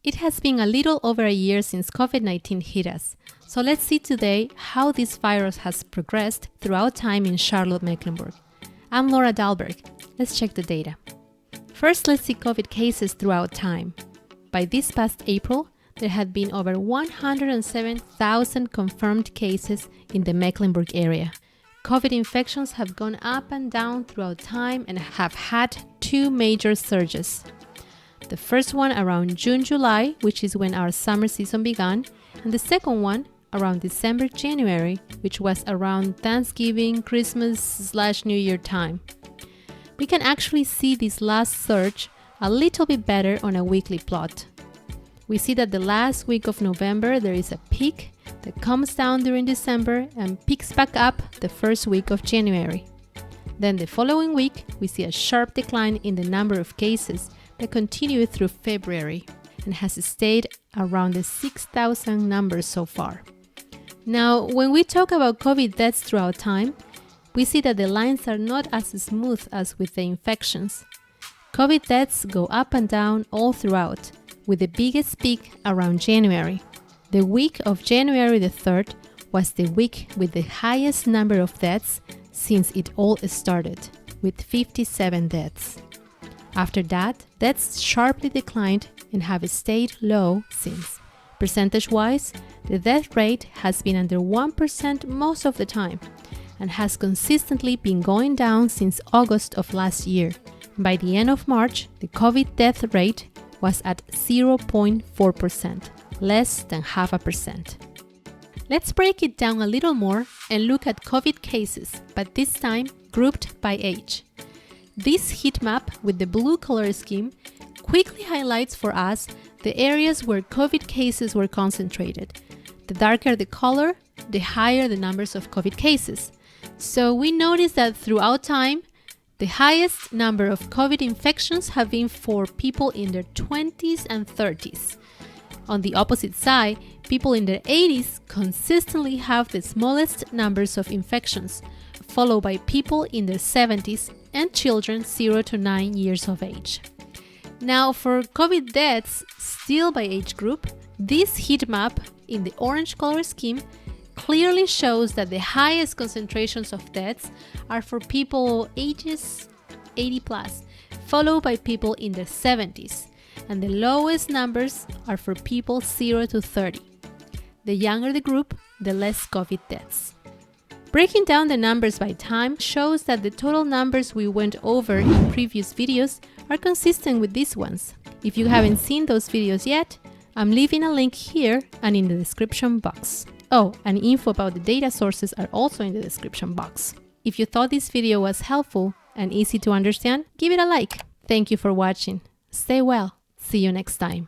It has been a little over a year since COVID-19 hit us, so let's see today how this virus has progressed throughout time in Charlotte-Mecklenburg. I'm Laura Dahlberg. Let's check the data. First, let's see COVID cases throughout time. By this past April, there had been over 107,000 confirmed cases in the Mecklenburg area. COVID infections have gone up and down throughout time and have had two major surges. The first one around June-July, which is when our summer season began, and the second one around December-January, which was around Thanksgiving, Christmas/New Year time. We can actually see this last surge a little bit better on a weekly plot. We see that the last week of November there is a peak that comes down during December and picks back up the first week of January. Then the following week, we see a sharp decline in the number of cases that continued through February and has stayed around the 6,000 numbers so far. Now, when we talk about COVID deaths throughout time, we see that the lines are not as smooth as with the infections. COVID deaths go up and down all throughout, with the biggest peak around January. The week of January the 3rd was the week with the highest number of deaths since it all started, with 57 deaths. After that, deaths sharply declined and have stayed low since. Percentage-wise, the death rate has been under 1% most of the time and has consistently been going down since August of last year. By the end of March, the COVID death rate was at 0.4%, less than 0.5%. Let's break it down a little more and look at COVID cases, but this time grouped by age. This heat map with the blue color scheme quickly highlights for us the areas where COVID cases were concentrated. The darker the color, the higher the numbers of COVID cases. So we notice that throughout time, the highest number of COVID infections have been for people in their 20s and 30s. On the opposite side, people in their 80s consistently have the smallest numbers of infections, followed by people in their 70s and children 0 to 9 years of age. Now, for COVID deaths, still by age group, this heat map in the orange color scheme clearly shows that the highest concentrations of deaths are for people ages 80 plus, followed by people in their 70s, and the lowest numbers are for people 0 to 30. The younger the group, the less COVID deaths. Breaking down the numbers by time shows that the total numbers we went over in previous videos are consistent with these ones. If you haven't seen those videos yet, I'm leaving a link here and in the description box. Oh, and info about the data sources are also in the description box. If you thought this video was helpful and easy to understand, give it a like. Thank you for watching. Stay well. See you next time.